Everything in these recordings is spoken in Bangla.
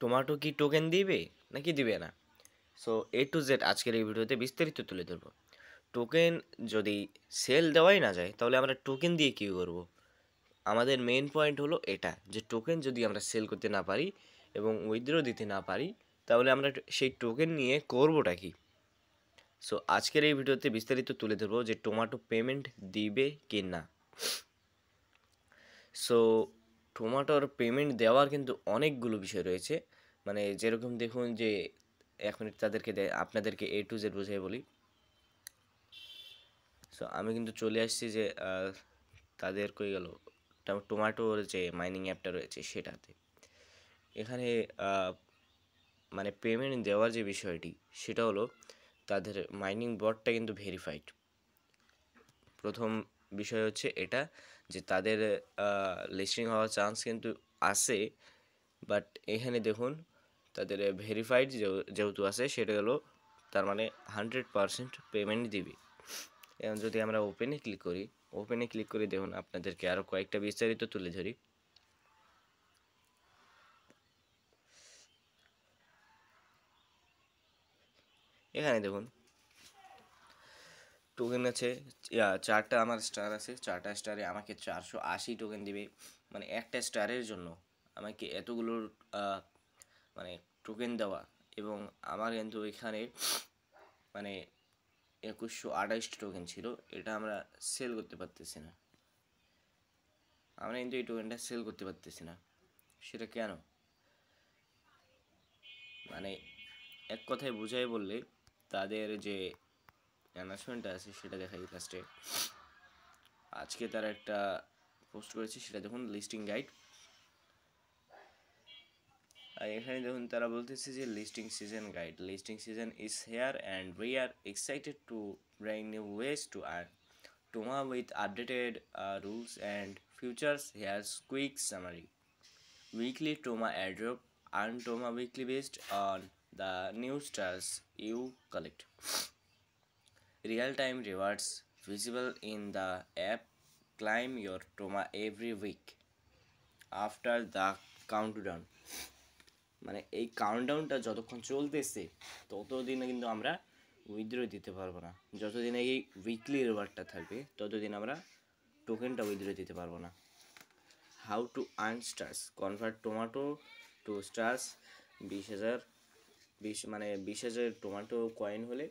টোমাটো কি টোকেন দিবে নাকি দিবে না। সো A to Z আজকের এই ভিডিওতে বিস্তারিত তুলে ধরবো। টোকেন যদি সেল দেওয়াই না যায় তাহলে আমরা টোকেন দিয়ে কী করব। আমাদের মেন পয়েন্ট হলো এটা যে টোকেন যদি আমরা সেল করতে না পারি এবং উইথড্র দিতে না পারি তাহলে আমরা সেই টোকেন নিয়ে করবোটা কি। সো আজকের এই ভিডিওতে বিস্তারিত তুলে ধরবো যে টোমাটো পেমেন্ট দিবে কি না। সো টোমাটোর পেমেন্ট দেওয়ার কিন্তু অনেকগুলো বিষয় রয়েছে, মানে যেরকম দেখুন যে এখন তাদেরকে আপনাদেরকে A to Z বুঝিয়ে বলি। সো আমি কিন্তু চলে আসছি যে তাদের কই গেল টোমাটোর যে মাইনিং অ্যাপটা রয়েছে সেটাতে। এখানে মানে পেমেন্ট দেওয়ার যে বিষয়টি সেটা হলো তাদের মাইনিং বটটা কিন্তু ভেরিফাইড। প্রথম বিষয় হচ্ছে এটা যে তাদের লিস্টিং হওয়ার চান্স কিন্তু আছে, বাট এখানে দেখুন তাদের ভেরিফাইড যেহেতু আছে সেটা হলো তার মানে 100% পেমেন্ট দিবে। এখন যদি আমরা ওপেনে ক্লিক করি দেখুন আপনাদেরকে আরও কয়েকটা বিস্তারিত তুলে ধরি। এখানে দেখুন টোকেন আছে, 4টা আমার স্টার আছে, 4টা স্টারে আমাকে 480 টোকেন দিবে। মানে একটা স্টারের জন্য আমাকে এতগুলো মানে টোকেন দেওয়া, এবং আমার কিন্তু এখানে মানে 2128 টোকেন ছিল, এটা আমরা সেল করতে পারতেছি না। আমরা কিন্তু এই টোকেনটা সেল করতে পারতেছি না, সেটা কেন? মানে এক কথায় বুঝাই বললে তাদের যে অ্যানাউন্সমেন্টটা আছে সেটা দেখাই লাস্টে। আজকে তারা একটা পোস্ট করেছে, সেটা দেখুন লিস্টিং গাইড। আর এখানে দেখুন তারা বলতেছে যে listing season is here and we are excited to bring new ways to earn Toma with updated rules and features. Here's quick summary. Weekly Toma airdrop. Earn Toma weekly based on the new stars you collect. Real-time rewards visible in the app. Climb your Toma every week. After the countdown. মানে এই কাউন্টডাউনটা যতক্ষণ চলতেছে ততদিনে কিন্তু আমরা উইথড্র দিতে পারবো না। যতদিন এই উইকলি রিওয়ার্ডটা থাকবে ততদিন আমরা টোকেনটা উইথড্র দিতে পারবো না। How to earn stars, convert tomato to stars. 20,000 tomato coin হলে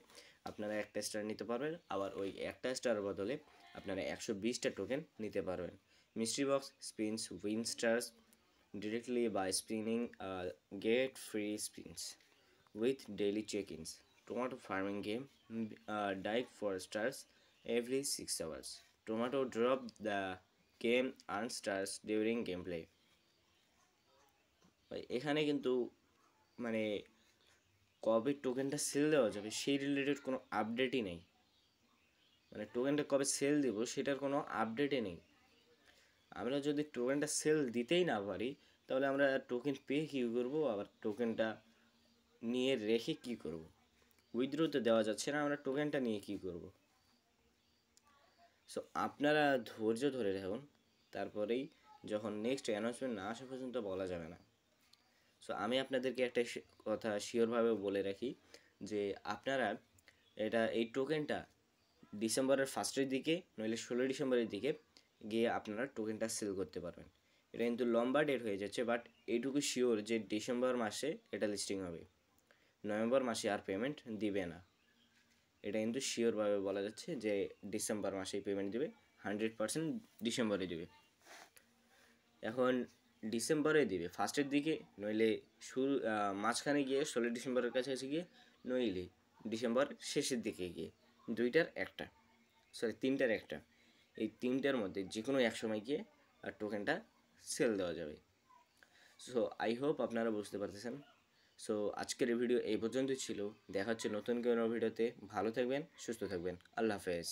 আপনারা একটা স্টার নিতে পারবেন, আবার ওই একটা স্টার বদলে আপনারা 120টা টোকেন নিতে পারবেন। Mystery box spins win stars directly by spinning, get free spins with daily check-ins. Tomato farming game, dive for stars every 6 hours. Tomato drop the game earn stars during gameplay. এখানে কিন্তু মানে কবে টোকেনটা সেল দেওয়া যাবে সেই রিলেটেড কোনো আপডেটই নেই। মানে টোকেনটা কবে সেল দেব সেটার কোনো আপডেটই নেই। আমরা যদি টোকেনটা সেল দিতেই না পারি তাহলে আমরা টোকেন পেয়ে কী করবো, আবার টোকেনটা নিয়ে রেখে কী করব? উইথড্র তো দেওয়া যাচ্ছে না, আমরা টোকেনটা নিয়ে কী করব? সো আপনারা ধৈর্য ধরে রাখুন, তারপরেই যখন নেক্সট অ্যানাউন্সমেন্ট না আসা পর্যন্ত বলা যাবে না। সো আমি আপনাদেরকে একটা কথা শিওরভাবে বলে রাখি যে আপনারা এই টোকেনটা ডিসেম্বরের ফার্স্টের দিকে নইলে 16 ডিসেম্বরের দিকে গিয়ে আপনারা টোকেনটা সেল করতে পারবেন। এটা কিন্তু লম্বা ডেট হয়ে যাচ্ছে, বাট এইটুকু শিওর যে ডিসেম্বর মাসে এটা লিস্টিং হবে, নভেম্বর মাসে আর পেমেন্ট দিবে না। এটা কিন্তু শিওরভাবে বলা যাচ্ছে যে ডিসেম্বর মাসেই পেমেন্ট দেবে, 100% ডিসেম্বরে দেবে। এখন ডিসেম্বরে দিবে ফার্স্টের দিকে, নইলে মাঝখানে গিয়ে 16 ডিসেম্বরের কাছাকাছি গিয়ে, নইলে ডিসেম্বর শেষের দিকে গিয়ে, তিনটার একটা, এই তিনটার মধ্যে যে কোনো এক সময় গিয়ে আর টোকেনটা সেল দেওয়া যাবে। সো আই হোপ আপনারা বুঝতে পারতেছেন। সো আজকের এই ভিডিও এই পর্যন্তই ছিল। দেখা হচ্ছে নতুন কোনো ভিডিওতে। ভালো থাকবেন, সুস্থ থাকবেন। আল্লাহ হাফেজ।